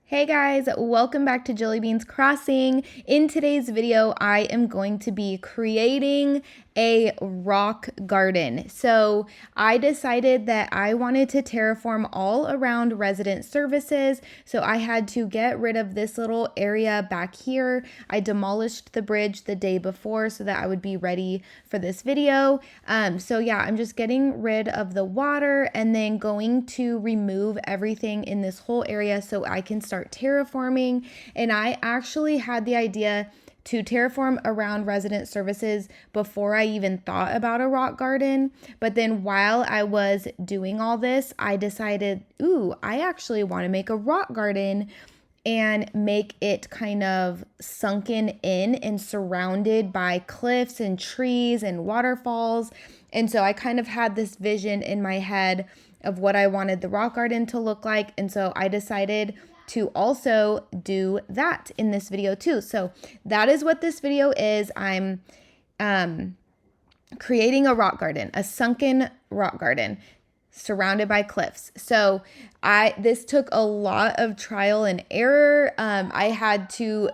Hey guys, welcome back to Jelly Beans Crossing. In today's video, I am going to be creating a rock garden. So I decided that I wanted to terraform all around resident services. So I had to get rid of this little area back here. I demolished the bridge the day before so that I would be ready for this video. So yeah, I'm just getting rid of the water and then going to remove everything in this whole area so I can start terraforming. And I actually had the idea to terraform around resident services before I even thought about a rock garden. But then while I was doing all this, I decided, I actually want to make a rock garden and make it kind of sunken in and surrounded by cliffs and trees and waterfalls. And so I kind of had this vision in my head of what I wanted the rock garden to look like. And so I decided to also do that in this video too. So that is what this video is. I'm creating a rock garden, a sunken rock garden surrounded by cliffs. So this took a lot of trial and error. I had to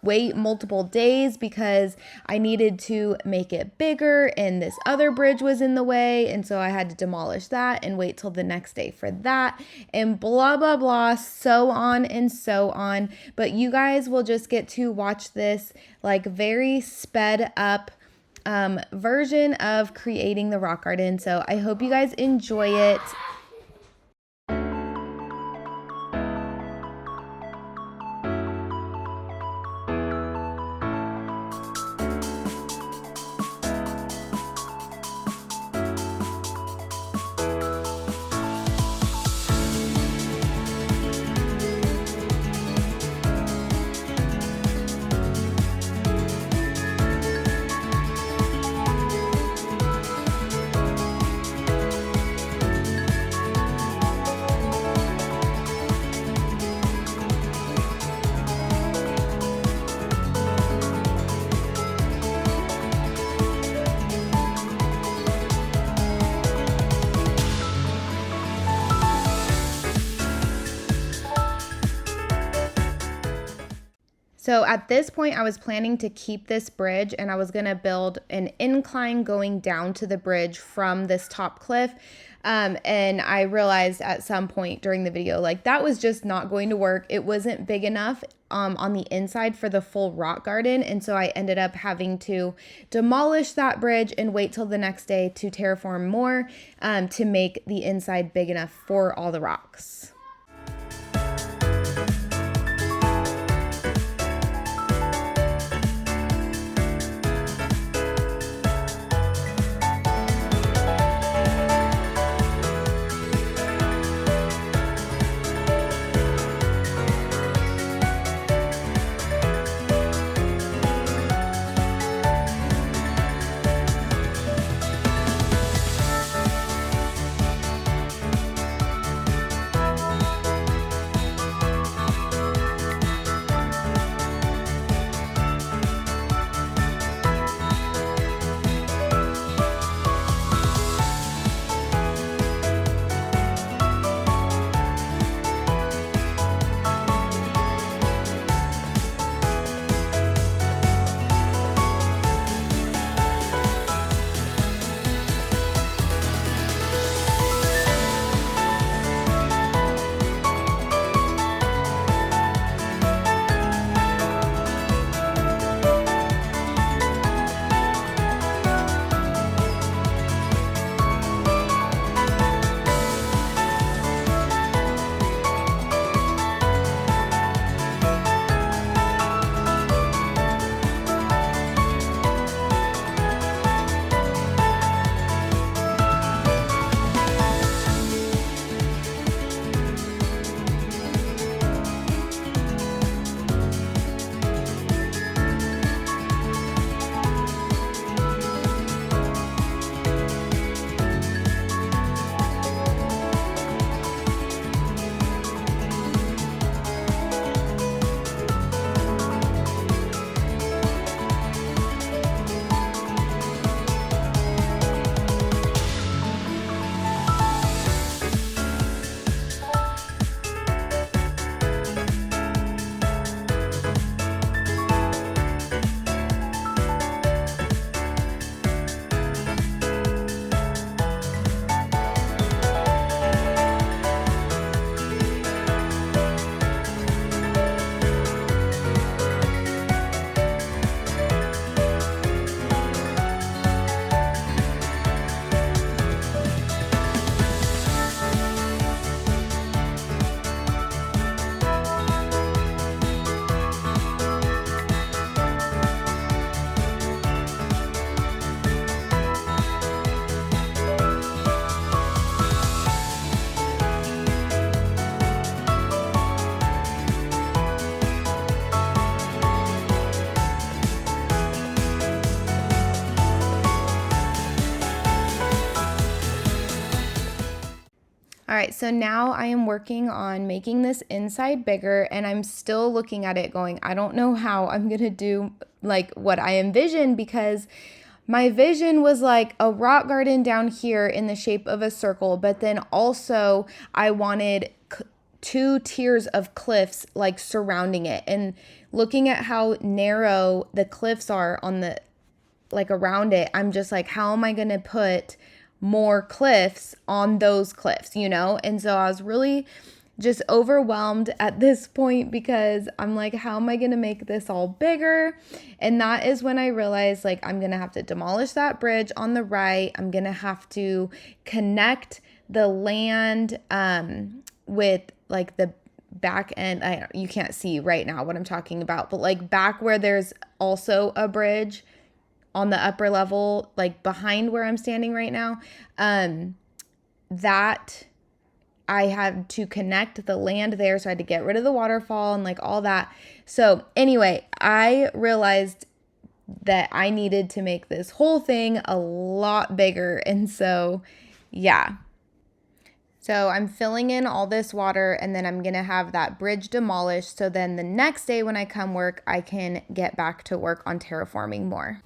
wait multiple days because I needed to make it bigger and this other bridge was in the way. And so I had to demolish that and wait till the next day for that and blah, blah, blah, so on and so on. But you guys will just get to watch this like very sped up version of creating the rock garden. So I hope you guys enjoy it. So at this point, I was planning to keep this bridge and I was going to build an incline going down to the bridge from this top cliff. And I realized at some point during the video, like that was just not going to work. It wasn't big enough on the inside for the full rock garden. And so I ended up having to demolish that bridge and wait till the next day to terraform more to make the inside big enough for all the rocks. right, so now I am working on making this inside bigger, and I'm still looking at it going, I don't know how I'm gonna do like what I envisioned, because my vision was like a rock garden down here in the shape of a circle, but then also I wanted two tiers of cliffs like surrounding it. And looking at how narrow the cliffs are on the like around it, I'm just like, how am I going to put more cliffs on those cliffs, you know? And so I was really just overwhelmed at this point, because I'm like, how am I going to make this all bigger? And that is when I realized, like, I'm going to have to demolish that bridge on the right. I'm going to have to connect the land with like the back end. You can't see right now what I'm talking about, but like back where there's also a bridge on the upper level, like behind where I'm standing right now, that I had to connect the land there. So I had to get rid of the waterfall and like all that. So anyway, I realized that I needed to make this whole thing a lot bigger. And so, yeah. So I'm filling in all this water, and then I'm going to have that bridge demolished. So then the next day when I come work, I can get back to work on terraforming more.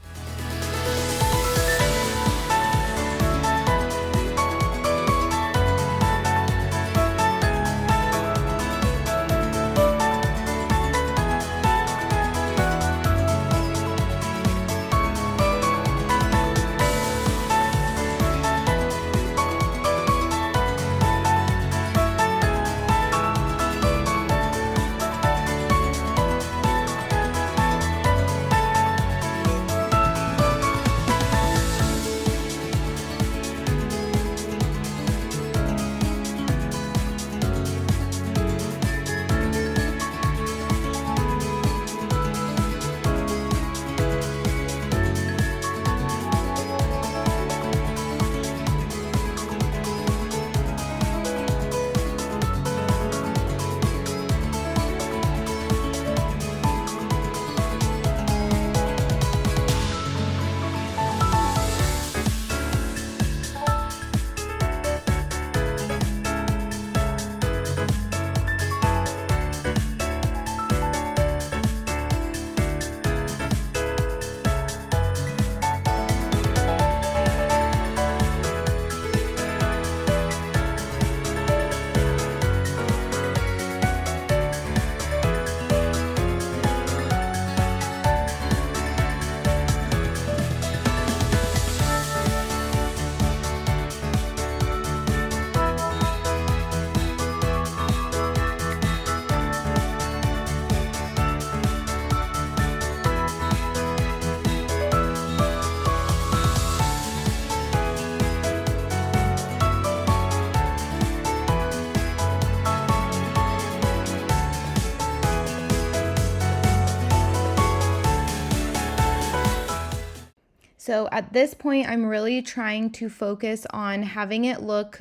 So at this point, I'm really trying to focus on having it look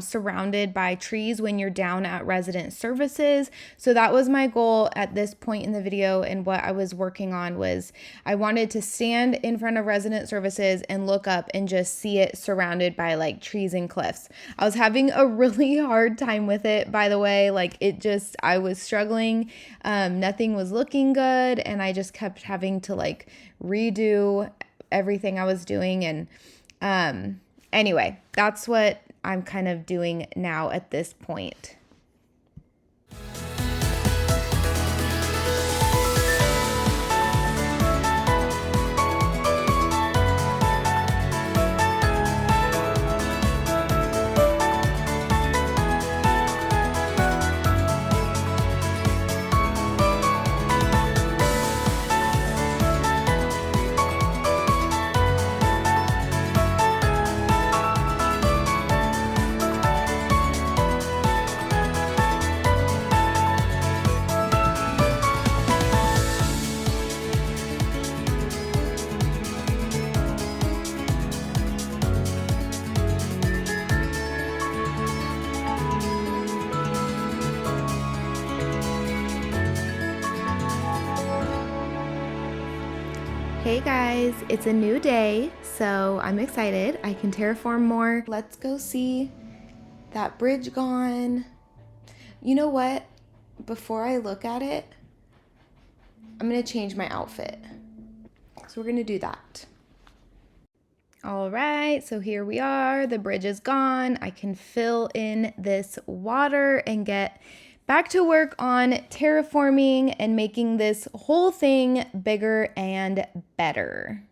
surrounded by trees when you're down at resident services. So that was my goal at this point in the video, and what I was working on was I wanted to stand in front of resident services and look up and just see it surrounded by like trees and cliffs. I was having a really hard time with it, by the way. Like I was struggling. Nothing was looking good, and I just kept having to like redo everything I was doing. And anyway, that's what I'm kind of doing now at this point. Hey guys, it's a new day, so I'm excited. I can terraform more. Let's go see that bridge gone. You know what? Before I look at it, I'm gonna change my outfit. So we're gonna do that. All right, so here we are. The bridge is gone. I can fill in this water and get back to work on terraforming and making this whole thing bigger and better.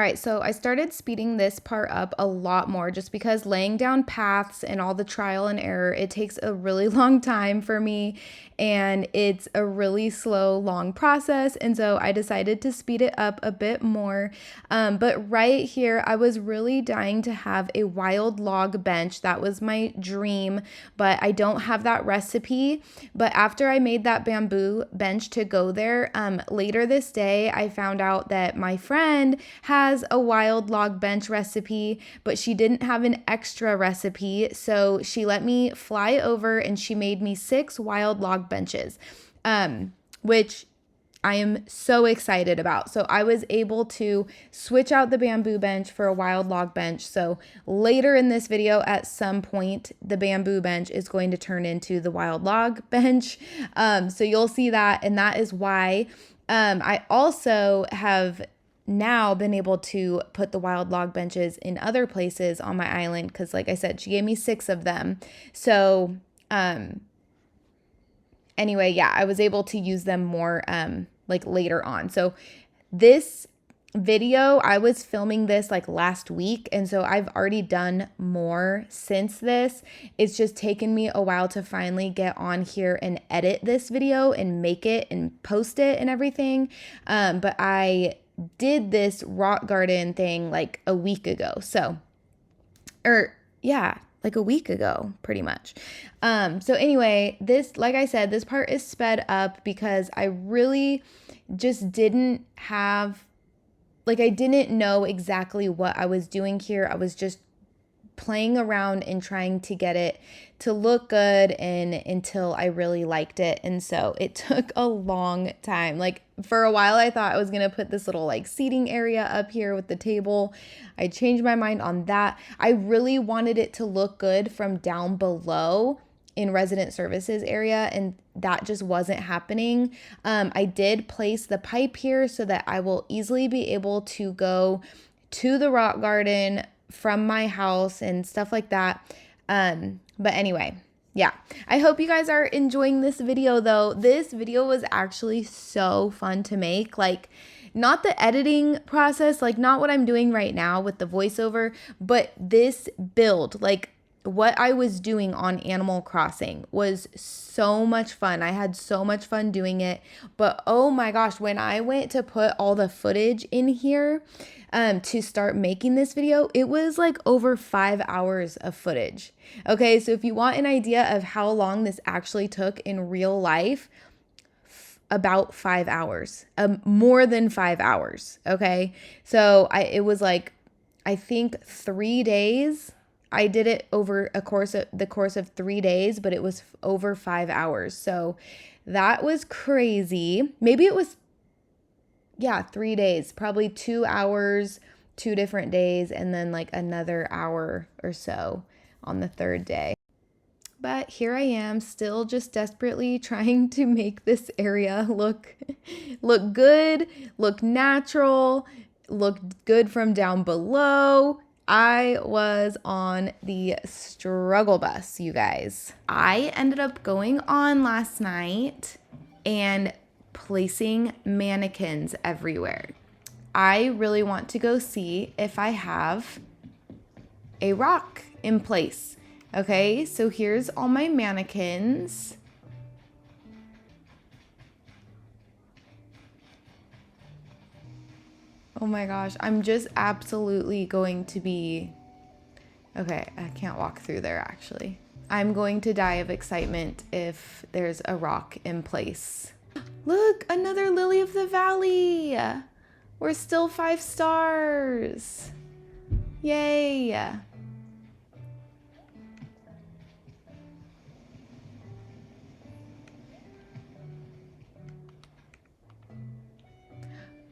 right, so I started speeding this part up a lot more just because laying down paths and all the trial and error, it takes a really long time for me and it's a really slow, long process. And so I decided to speed it up a bit more. But right here, I was really dying to have a wild log bench. That was my dream, but I don't have that recipe. But after I made that bamboo bench to go there, later this day, I found out that my friend has a wild log bench recipe, but she didn't have an extra recipe. So she let me fly over and she made me 6 wild log benches, which I am so excited about. So I was able to switch out the bamboo bench for a wild log bench. So later in this video, at some point, the bamboo bench is going to turn into the wild log bench. So you'll see that. And that is why I also have now been able to put the wild log benches in other places on my island. Because like I said, she gave me 6 of them. So anyway, yeah, I was able to use them more like later on. So this video, I was filming this like last week, and so I've already done more since this. It's just taken me a while to finally get on here and edit this video and make it and post it and everything. But I did this rock garden thing like a week ago. So, like a week ago, pretty much. So anyway, this, like I said, this part is sped up because I really just didn't have, like, I didn't know exactly what I was doing here. I was just playing around and trying to get it to look good and until I really liked it. And so it took a long time. Like for a while I thought I was going to put this little like seating area up here with the table. I changed my mind on that. I really wanted it to look good from down below in resident services area, and that just wasn't happening. I did place the pipe here so that I will easily be able to go to the rock garden from my house and stuff like that. But anyway, yeah, I hope you guys are enjoying this video though. This video was actually so fun to make. Like, not the editing process, like not what I'm doing right now with the voiceover, but this build, like what I was doing on Animal Crossing was so much fun. I had so much fun doing it. But oh my gosh, when I went to put all the footage in here to start making this video, it was like over 5 hours of footage. Okay, so if you want an idea of how long this actually took in real life, about 5 hours, more than 5 hours. Okay, so it was like, I think 3 days. I did it over the course of 3 days, but it was over 5 hours. So that was crazy. Maybe it was, 3 days, probably 2 hours, 2 different days, and then like another hour or so on the 3rd day. But here I am, still just desperately trying to make this area look good, look natural, look good from down below. I was on the struggle bus, you guys. I ended up going on last night and placing mannequins everywhere. I really want to go see if I have a rock in place. Okay, so here's all my mannequins. Oh my gosh, I'm just absolutely going to be... Okay, I can't walk through there actually. I'm going to die of excitement if there's a rock in place. Look, another lily of the valley. We're still 5 stars. Yay.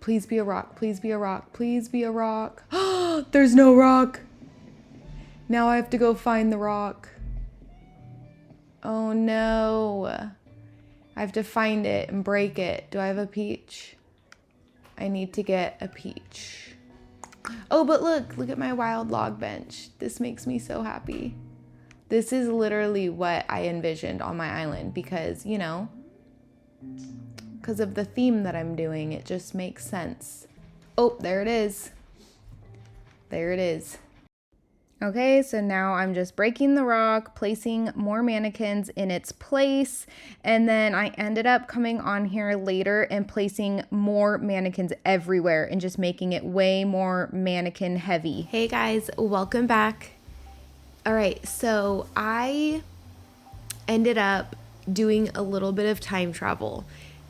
Please be a rock, please be a rock, please be a rock. There's no rock. Now I have to go find the rock. Oh no. I have to find it and break it. Do I have a peach? I need to get a peach. Oh, but look at my wild log bench. This makes me so happy. This is literally what I envisioned on my island because, you know, because of the theme that I'm doing, it just makes sense. Oh, there it is. There it is. Okay, so now I'm just breaking the rock, placing more mannequins in its place, and then I ended up coming on here later and placing more mannequins everywhere and just making it way more mannequin heavy. Hey guys, welcome back. All right, so I ended up doing a little bit of time travel.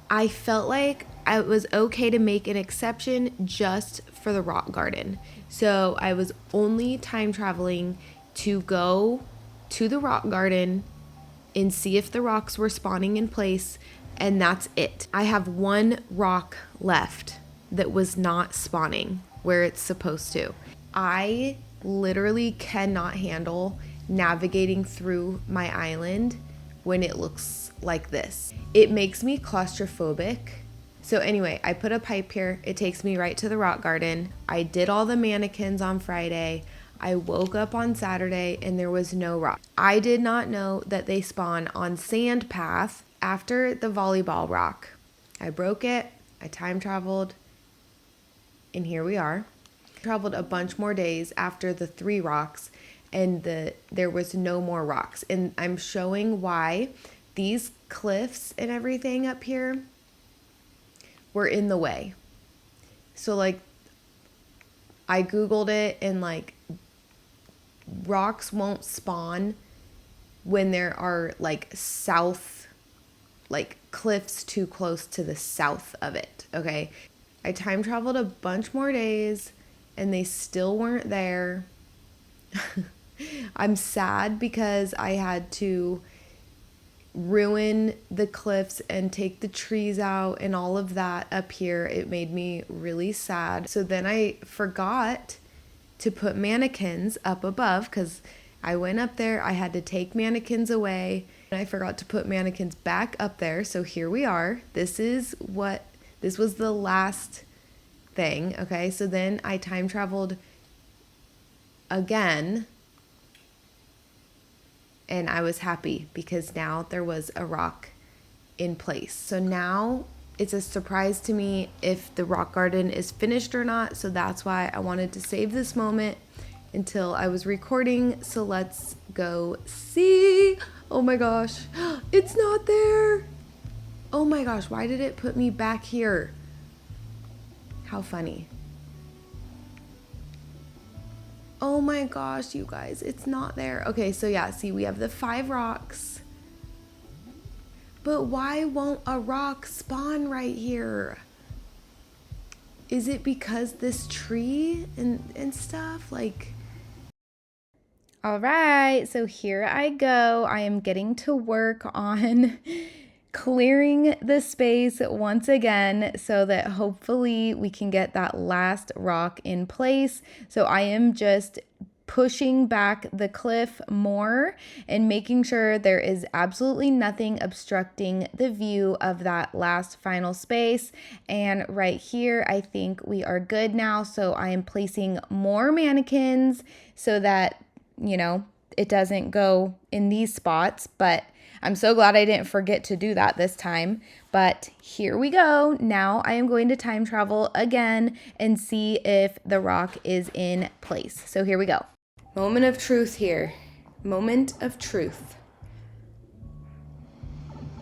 I felt like it was okay to make an exception just for the rock garden. So I was only time traveling to go to the rock garden and see if the rocks were spawning in place, and that's it. I have one rock left that was not spawning where it's supposed to. I literally cannot handle navigating through my island when it looks like this. It makes me claustrophobic. So anyway, I put a pipe here. It takes me right to the rock garden. I did all the mannequins on Friday. I woke up on Saturday and there was no rock. I did not know that they spawn on sand path after the volleyball rock. I broke it. I time traveled. And here we are. Traveled a bunch more days after the 3 rocks, and there was no more rocks. And I'm showing why these cliffs and everything up here were in the way. So like I Googled it, and like rocks won't spawn when there are like cliffs too close to the south of it. Okay. I time traveled a bunch more days and they still weren't there. I'm sad because I had to ruin the cliffs and take the trees out and all of that up here. It made me really sad. So then I forgot to put mannequins up above because I went up there. I had to take mannequins away and I forgot to put mannequins back up there. So here we are. This was the last thing. Okay. So then I time traveled again. And I was happy because now there was a rock in place. So now it's a surprise to me if the rock garden is finished or not. So that's why I wanted to save this moment until I was recording. So let's go see. Oh my gosh, it's not there. Oh my gosh, why did it put me back here? How funny. Oh my gosh, you guys, it's not there. Okay, so yeah, see, we have the 5 rocks. But why won't a rock spawn right here? Is it because this tree and stuff? Like, all right, so here I go. I am getting to work on clearing the space once again so that hopefully we can get that last rock in place. So I am just pushing back the cliff more and making sure there is absolutely nothing obstructing the view of that last final space. And right here, I think we are good now. So I am placing more mannequins so that, you know, it doesn't go in these spots, but I'm so glad I didn't forget to do that this time. But here we go. Now I am going to time travel again and see if the rock is in place. So here we go. Moment of truth here. Moment of truth.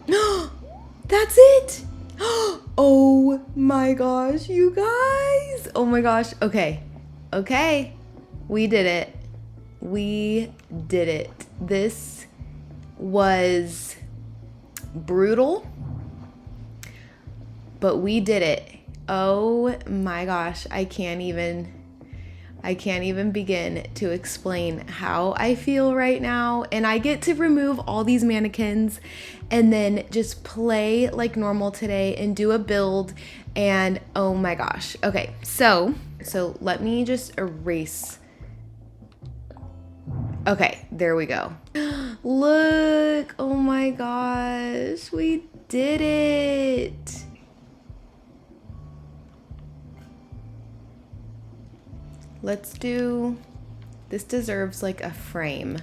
That's it. Oh my gosh, you guys. Oh my gosh. Okay. Okay. We did it. We did it. This was brutal, but we did it. Oh my gosh, I can't even begin to explain how I feel right now. And I get to remove all these mannequins and then just play like normal today and do a build. And oh my gosh. Okay, so let me just erase. Okay, there we go. Look, oh my gosh, we did it. Let's do, this deserves like a frame.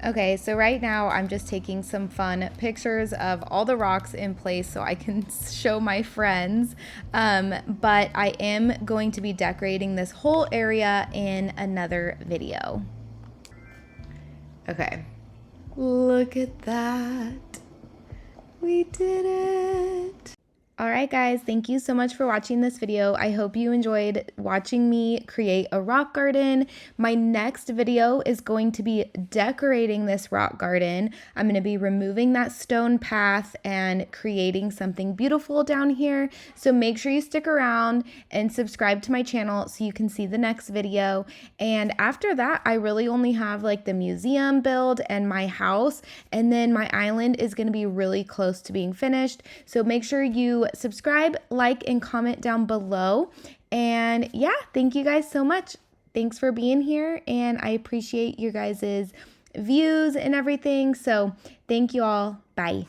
Okay, so right now I'm just taking some fun pictures of all the rocks in place so I can show my friends. But I am going to be decorating this whole area in another video. Okay, look at that. We did it. All right, guys, thank you so much for watching this video. I hope you enjoyed watching me create a rock garden. My next video is going to be decorating this rock garden. I'm going to be removing that stone path and creating something beautiful down here. So make sure you stick around and subscribe to my channel so you can see the next video. And after that, I really only have like the museum build and my house, and then my island is going to be really close to being finished. So make sure you subscribe, like, and comment down below. And yeah, thank you guys so much. Thanks for being here, and I appreciate your guys' views and everything. So thank you all. Bye.